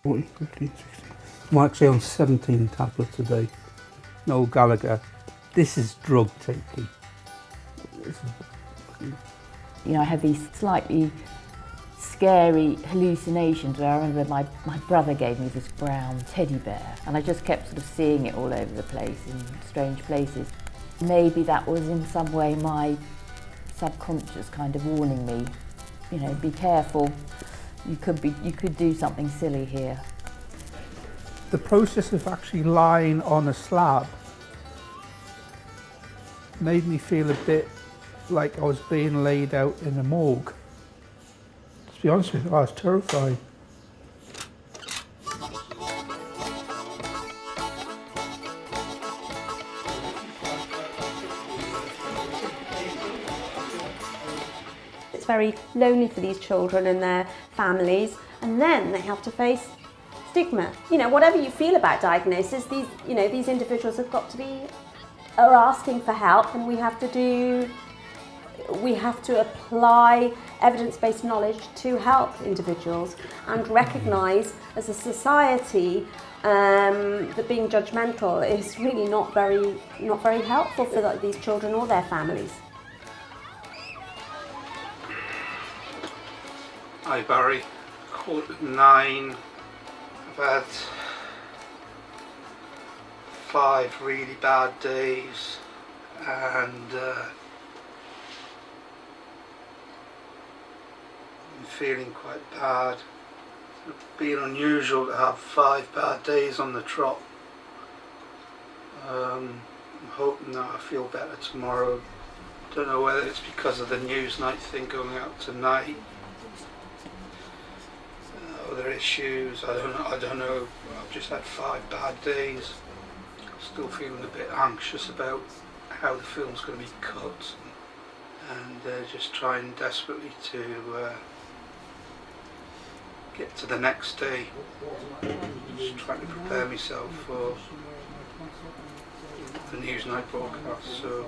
14, 15, 16. I'm actually on 17 tablets a day. No Gallagher. This is drug taking. You know, I had these slightly scary hallucinations where I remember my brother gave me this brown teddy bear and I just kept sort of seeing it all over the place in strange places. Maybe that was in some way my subconscious kind of warning me, you know, be careful, you could do something silly here. The process of actually lying on a slab made me feel a bit like I was being laid out in a morgue. To be honest with you, I was terrified. It's very lonely for these children and their families, and then they have to face stigma. You know, whatever you feel about diagnosis, these individuals have got to are asking for help, and we have to apply evidence-based knowledge to help individuals and recognise as a society that being judgmental is really not very helpful for these children or their families. Hi Barry, 9:15. I've had 5 really bad days and I'm feeling quite bad. It's been unusual to have 5 bad days on the trot. I'm hoping that I feel better tomorrow. Don't know whether it's because of the Newsnight thing going out tonight. Other issues, I don't know. I've just had 5 bad days. Still feeling a bit anxious about how the film's going to be cut and just trying desperately to get to the next day. Just trying to prepare myself for the Newsnight broadcast. So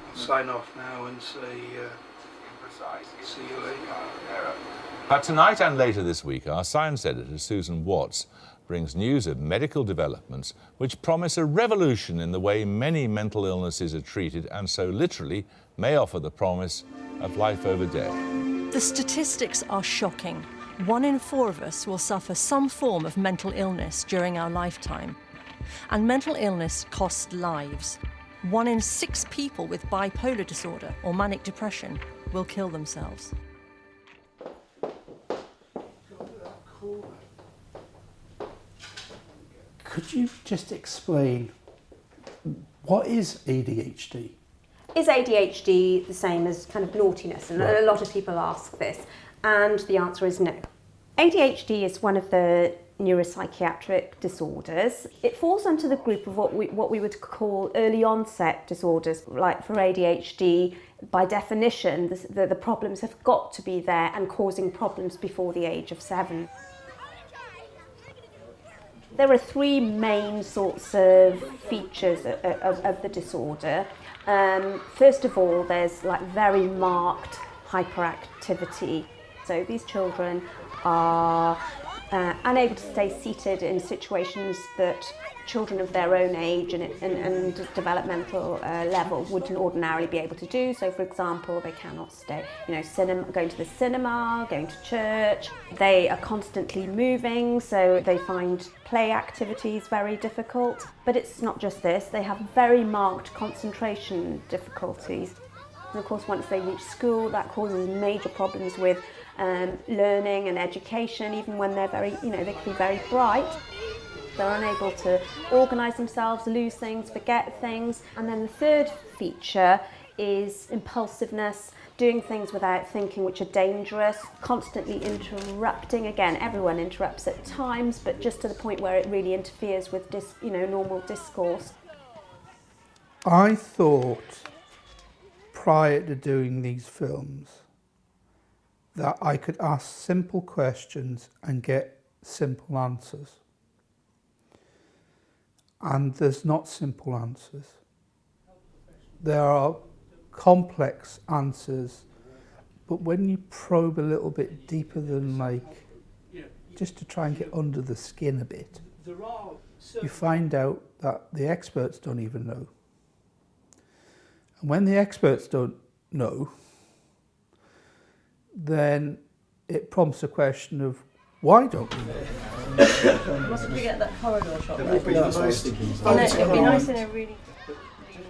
I'll sign off now and say see you later. But tonight and later this week, our science editor, Susan Watts, brings news of medical developments which promise a revolution in the way many mental illnesses are treated and so literally may offer the promise of life over death. The statistics are shocking. 1 in 4 of us will suffer some form of mental illness during our lifetime. And mental illness costs lives. 1 in 6 people with bipolar disorder or manic depression will kill themselves. Could you just explain what is ADHD? Is ADHD the same as kind of naughtiness? And a lot of people ask this, and the answer is no. ADHD is one of the neuropsychiatric disorders. It falls under the group of what we would call early onset disorders. Like for ADHD, by definition, the problems have got to be there and causing problems before the age of 7. There are 3 main sorts of features of the disorder. First of all, there's like very marked hyperactivity. So these children are unable to stay seated in situations that children of their own age and developmental level wouldn't ordinarily be able to do. So, for example, they cannot stay, going to the cinema, going to church. They are constantly moving, so they find play activities very difficult. But it's not just this, they have very marked concentration difficulties. And of course, once they reach school, that causes major problems with learning and education, even when they're they can be very bright. They're unable to organise themselves, lose things, forget things. And then the third feature is impulsiveness, doing things without thinking which are dangerous, constantly interrupting. Again, everyone interrupts at times, but just to the point where it really interferes with normal discourse. I thought prior to doing these films that I could ask simple questions and get simple answers. And there's not simple answers. There are complex answers, but when you probe a little bit deeper than just to try and get under the skin a bit, you find out that the experts don't even know. And when the experts don't know, then it prompts a question of, why don't we know? Mustn't forget that corridor shot. It'd be nice in a really...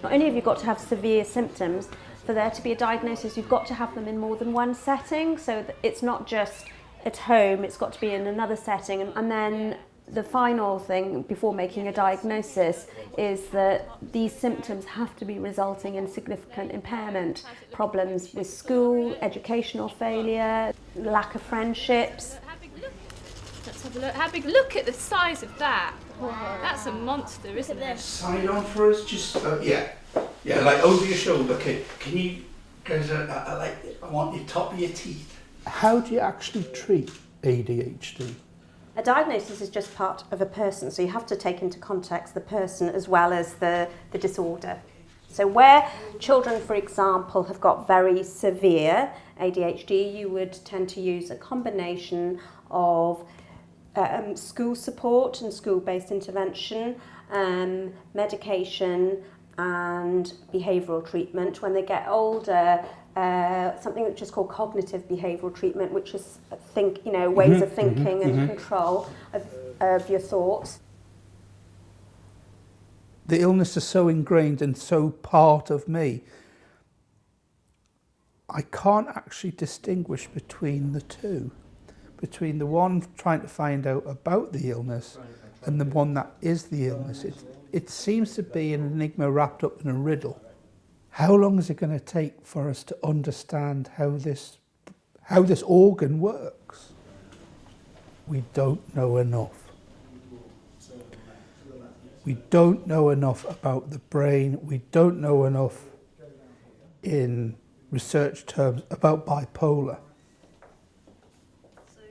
Not only have you got to have severe symptoms, for there to be a diagnosis, you've got to have them in more than one setting. So that it's not just at home, it's got to be in another setting. And then the final thing before making a diagnosis is that these symptoms have to be resulting in significant impairment, problems with school, educational failure, lack of friendships. Let's have a look. How big? Look at the size of that. That's a monster, isn't it? Side on for us, just yeah, like over your shoulder. Can you guys? I want your top of your teeth. How do you actually treat ADHD? A diagnosis is just part of a person, so you have to take into context the person as well as the disorder. So where children, for example, have got very severe ADHD, you would tend to use a combination of school support and school-based intervention, medication and behavioural treatment. When they get older, something which is called cognitive behavioural treatment, which is ways of thinking and control of your thoughts. The illness is so ingrained and so part of me, I can't actually distinguish between the two. Between the one trying to find out about the illness and the one that is the illness. It seems to be an enigma wrapped up in a riddle. How long is it going to take for us to understand how this organ works? We don't know enough. We don't know enough about the brain. We don't know enough in research terms about bipolar.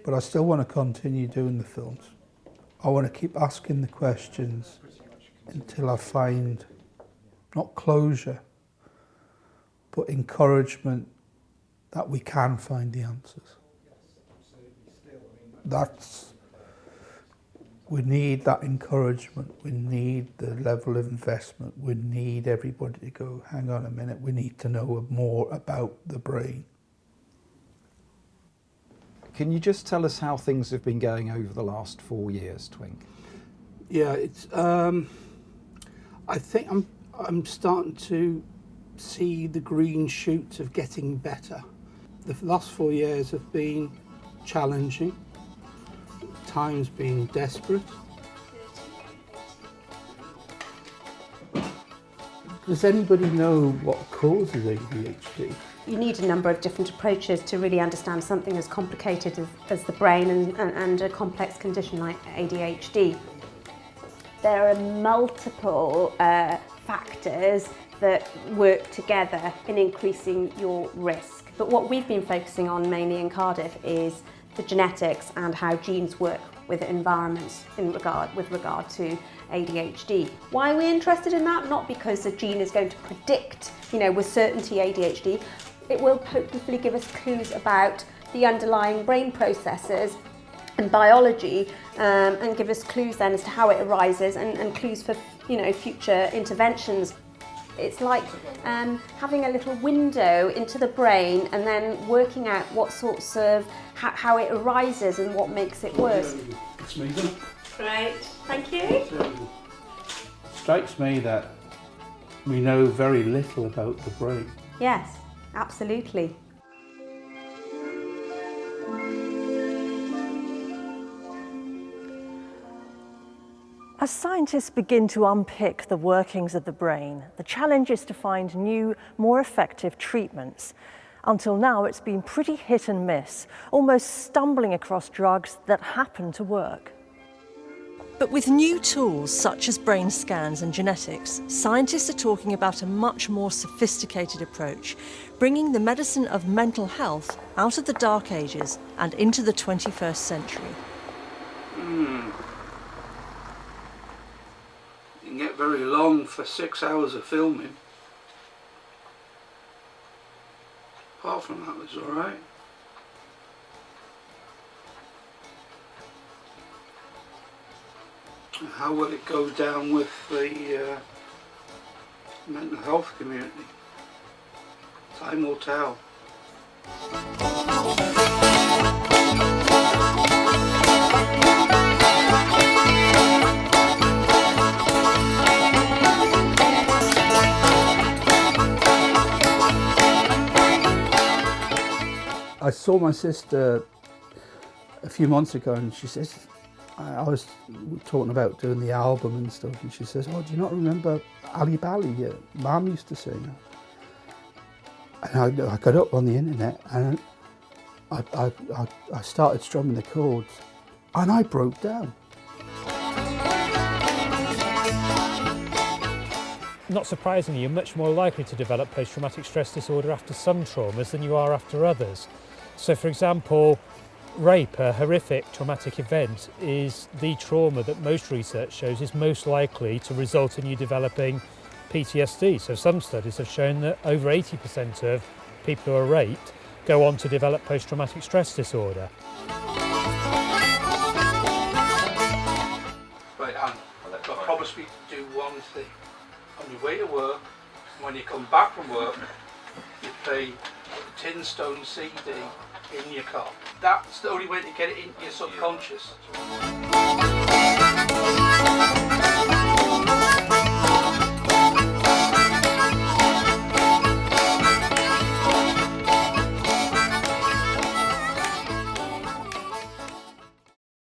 But I still want to continue doing the films. I want to keep asking the questions until I find, not closure, but encouragement that we can find the answers. We need that encouragement. We need the level of investment. We need everybody to go, hang on a minute, we need to know more about the brain. Can you just tell us how things have been going over the last 4 years, Twink? Yeah, it's. I think I'm starting to see the green shoots of getting better. The last 4 years have been challenging. Times been desperate. Does anybody know what causes ADHD? You need a number of different approaches to really understand something as complicated as the brain and a complex condition like ADHD. There are multiple factors that work together in increasing your risk. But what we've been focusing on mainly in Cardiff is the genetics and how genes work with environments with regard to ADHD. Why are we interested in that? Not because a gene is going to predict, with certainty ADHD. It will hopefully give us clues about the underlying brain processes and biology, and give us clues then as to how it arises and clues for future interventions. It's like having a little window into the brain and then working out what sorts of how it arises and what makes it worse. It's me then. Great, thank you. Strikes me that we know very little about the brain. Yes, absolutely. As scientists begin to unpick the workings of the brain, the challenge is to find new, more effective treatments. Until now, it's been pretty hit and miss, almost stumbling across drugs that happen to work. But with new tools such as brain scans and genetics, scientists are talking about a much more sophisticated approach, bringing the medicine of mental health out of the Dark Ages and into the 21st century. You can get very long for 6 hours of filming. Apart from that, it was alright. How will it go down with the mental health community? Time will tell. I saw my sister a few months ago, and she says, I was talking about doing the album and stuff, and she says, "Oh, do you not remember Ali Bali? Your mum used to sing." And I got up on the internet and I started strumming the chords, and I broke down. Not surprisingly, you're much more likely to develop post-traumatic stress disorder after some traumas than you are after others. So, for example, rape, a horrific traumatic event, is the trauma that most research shows is most likely to result in you developing PTSD. So some studies have shown that over 80% of people who are raped go on to develop post-traumatic stress disorder. Right, Anne, I promise me to do one thing. On your way to work, when you come back from work, you play a Tin Stone CD in your car. That's the only way to get it into your subconscious.